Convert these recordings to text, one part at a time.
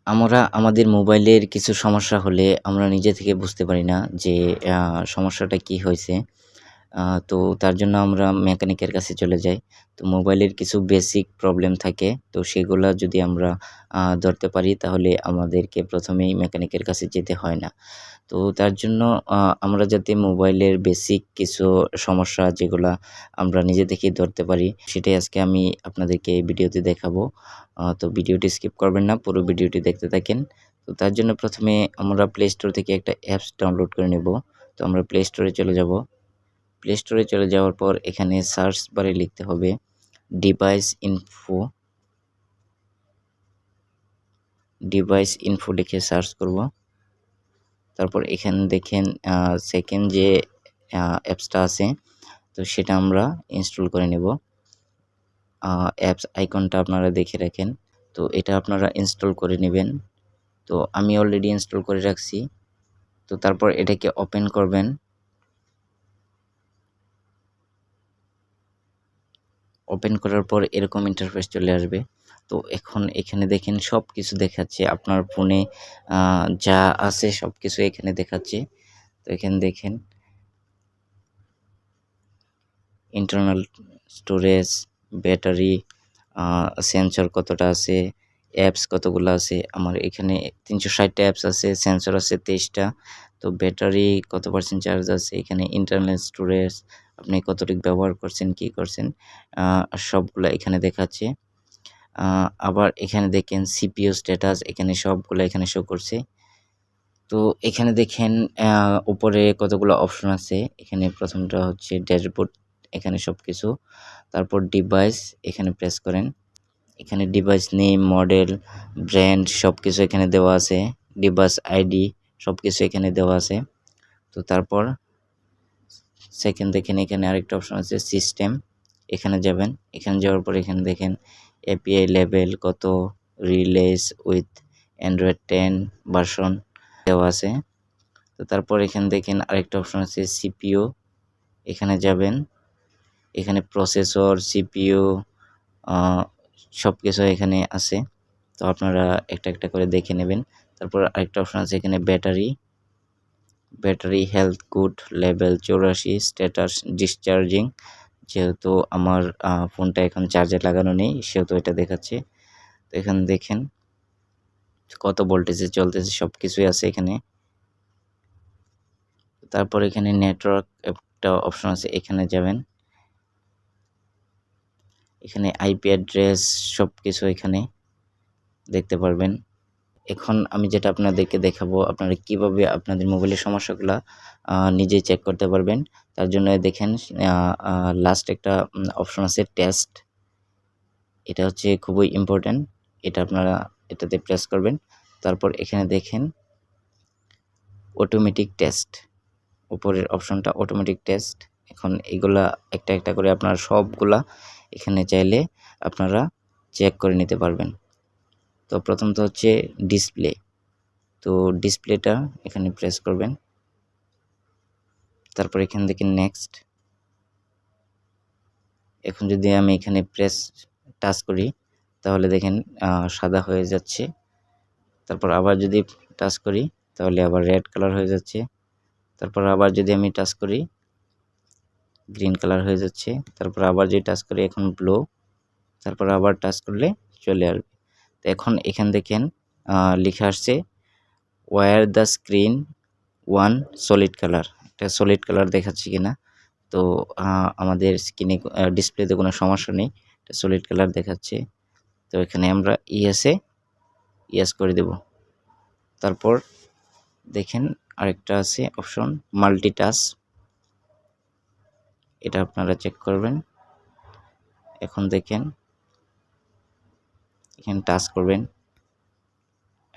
আমরা আমাদের মোবাইলের কিছু সমস্যা হলে আমরা নিজে থেকে বুঝতে পারি না যে আ সমস্যাটা কি হয়েছে। তো তার জন্য আমরা মেকানিকের কাছে চলে যাই। তো মোবাইলের কিছু বেসিক প্রবলেম থাকে। তো সেগুলা যদি আমরা ধরতে পারি তাহলে আমাদেরকে ১ম এই মেকানিকের কাছে যেতে হয় না। তো তার জন্য আমরা যাতে মোবাইলের বেসিক কিছু সমস্যা যেগুলা আমরা নিজে থেকেই ধরতে পারি, সেটাই আজকে আমি আপনাদেরকে এই ভিডিওতে দেখাবো। তো ভিডিওটি স্কিপ করবেন না, পুরো ভিডিওটি দেখতে থাকেন। তো তার জন্য ১ম এ আমরা Play Store থেকে একটা অ্যাপস ডাউনলোড করে নেব। তো আমরা Play Store এ চলে যাব। Play Store এ চলে যাওয়ার পর এখানে সার্চ বারে লিখতে হবে ডিভাইস ইনফো, ডিভাইস ইনফো লিখে সার্চ করব। তারপর এখানে দেখেন সেকেন্ড যে অ্যাপসটা আছে, তো সেটা আমরা ইনস্টল করে নেব। অ্যাপস আইকনটা আপনারা দেখে রাখেন। তো এটা আপনারা ইনস্টল করে নেবেন। তো আমি অলরেডি ইনস্টল করে রাখছি। তো তারপর এটাকে ওপেন করবেন। ওপেন করার পর এরকম ইন্টারফেস চলে আসবে। তো এখন এখানে দেখেন সবকিছু দেখাচ্ছে। আপনার ফোনে যা আছে সবকিছু এখানে দেখাচ্ছে। তো এখানে দেখেন ইন্টারনাল স্টোরেজ, ব্যাটারি, সেন্সর কতটা আছে, অ্যাপস কতগুলো আছে। আমার এখানে ৩৬০ টা অ্যাপস আছে, সেন্সর আছে ২৩ টা। তো ব্যাটারি কত পার্সেন্ট চার্জ আছে, এখানে ইন্টারনাল স্টোরেজ আপনি কতটুকু ব্যবহার করছেন, কি করছেন সবগুলা এখানে দেখাচ্ছে। আবার এখানে দেখেন সিপিইউ স্ট্যাটাস এখানে সবগুলা এখানে শো করছে। তো এখানে দেখেন উপরে কতগুলো অপশন আছে। এখানে ১ম টা হচ্ছে ড্যাশবোর্ড, এখানে সবকিছু। তারপর ডিভাইস এখানে প্রেস করেন। এখানে ডিভাইস নেম, মডেল, ব্র্যান্ড সবকিছু এখানে দেওয়া আছে। ডিভাইস আইডি সবকিছু এখানে দেওয়া আছে। তো তারপর সেকেন্ড দেখেন এখানে আরেকটা অপশন আছে সিস্টেম, এখানে যাবেন। এখানে যাওয়ার পর এখানে দেখেন এপিআই লেভেল কত, রিলিজ উইথ অ্যান্ড্রয়েড 10 ভার্সন দেওয়া আছে। তো তারপর এখানে দেখেন আরেকটা অপশন আছে সিপিইউ, এখানে যাবেন। এখানে প্রসেসর, সিপিইউ সবকিছু এখানে আছে। তো আপনারা একটা একটা করে দেখে নেবেন। তারপর আরেকটা অপশন আছে এখানে battery, battery health good, level 84, status discharging. যেহেতু আমার ফোনটা এখন চার্জে লাগানো নেই সেহেতু এটা দেখাচ্ছে। তো এখানে দেখেন কত ভোল্টেজে চলতেছে সবকিছুই আছে এখানে। তারপর এখানে নেটওয়ার্ক একটা অপশন আছে, এখানে যাবেন। এখানে আইপি অ্যাড্রেস সবকিছু এখানে দেখতে পারবেন। এখন আমি যেটা আপনাদেরকে দেখাবো আপনারা কিভাবে আপনাদের মোবাইলের সমস্যাগুলা নিজেই চেক করতে পারবেন। তার জন্য দেখেন লাস্ট একটা অপশন আছে টেস্ট। এটা হচ্ছে খুবই ইম্পোর্টেন্ট। এটা আপনারা এটাতে প্রেস করবেন। তারপর এখানে দেখেন অটোমেটিক টেস্ট, উপরের অপশনটা অটোমেটিক টেস্ট। এখন এগুলা একটা একটা করে আপনারা সবগুলা এখানে চাইলে আপনারা চেক করে নিতে পারবেন। তো প্রথমত হচ্ছে ডিসপ্লে। তো ডিসপ্লেটা এখানে প্রেস করবেন। তারপর এখান থেকে নেক্সট। এখন যদি আমি এখানে টাচ করি তাহলে দেখেন সাদা হয়ে যাচ্ছে। তারপর আবার যদি টাচ করি তাহলে আবার রেড কালার হয়ে যাচ্ছে। তারপর আবার যদি আমি টাচ করি গ্রিন কালার হয়ে যাচ্ছে। তারপর আবার যদি টাচ করি এখন ব্লু। তারপর আবার টাচ করলে চলে আসবে। তো এখন এখান দেখেন লেখা আসছে where the screen one solid colour. এটা সলিড কালার দেখাচ্ছে কিনা। তো আমাদের স্ক্রিনে ডিসপ্লেতে কোনো সমস্যা নেই, এটা সলিড কালার দেখাচ্ছে। তো এখানে আমরা ইয়েস করে দেব। তারপর দেখেন আরেকটা আছে অপশন মাল্টিটাচ, এটা আপনারা চেক করবেন। এখন দেখেন এখানে টাচ করবেন।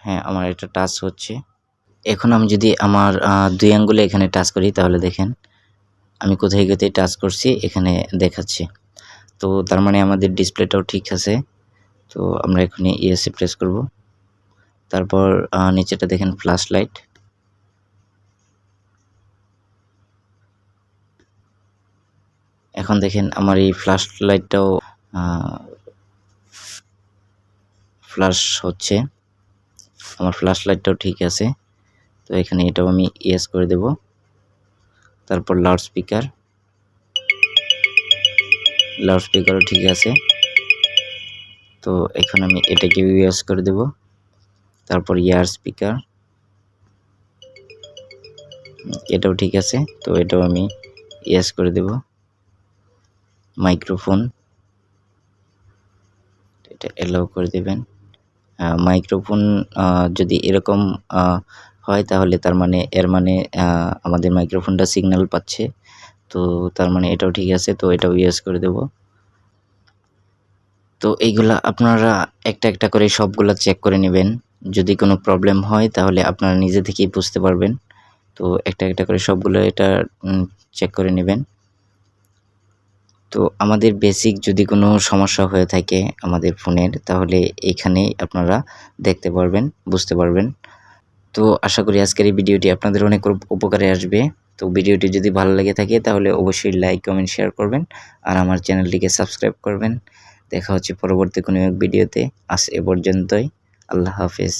হ্যাঁ, আমার এটা টাচ হচ্ছে। এখন আমি যদি আমার ২ আঙ্গুলে এখানে টাচ করি তাহলে দেখেন আমি কোথায় কোথায় টাচ করছি এখানে দেখাচ্ছে। তো তার মানে আমাদের ডিসপ্লেটাও ঠিক আছে। তো আমরা এখানে ইয়েসে প্রেস করব। তারপর নিচেটা দেখেন ফ্ল্যাশ লাইট। এখন দেখেন আমার এই ফ্ল্যাশ লাইটটাও ফ্ল্যাশ হচ্ছে। আমার ফ্ল্যাশ লাইটটাও ঠিক আছে। তো এখানে এটাও আমি ইয়েস করে দেব। তারপর লাউডস্পিকারও ঠিক আছে। তো এখন আমি এটাকে ইয়েস করে দেব। তারপর ইয়ার স্পিকার, এটাও ঠিক আছে। তো এটাও আমি ইয়েস করে দেব। মাইক্রোফোন, এটা এলাও করে দেবেন। মাইক্রোফোন যদি এরকম হয় তাহলে তার মানে আমাদের মাইক্রোফোনটা সিগন্যাল পাচ্ছে। তো তার মানে এটাও ঠিক আছে। তো এটাও ইয়েস করে দেব। তো এইগুলা আপনারা একটা একটা করে সবগুলা চেক করে নেবেন। যদি কোনো প্রবলেম হয় তাহলে আপনারা নিজে থেকেই বুঝতে পারবেন। তো একটা একটা করে সবগুলো এটা চেক করে নেবেন। তো আমাদের বেসিক যদি কোনো সমস্যা হয়ে থাকে আমাদের ফোনের, তাহলে এখানেই আপনারা দেখতে পারবেন, বুঝতে পারবেন। তো আশা করি আজকের এই ভিডিওটি আপনাদের অনেক উপকারে আসবে। তো ভিডিওটি যদি ভালো লেগে থাকে তাহলে অবশ্যই লাইক, কমেন্ট, শেয়ার করবেন আর আমার চ্যানেলটিকে সাবস্ক্রাইব করবেন। দেখা হচ্ছে পরবর্তী কোনো এক ভিডিওতে। আজ এ পর্যন্তই। আল্লাহ হাফেজ।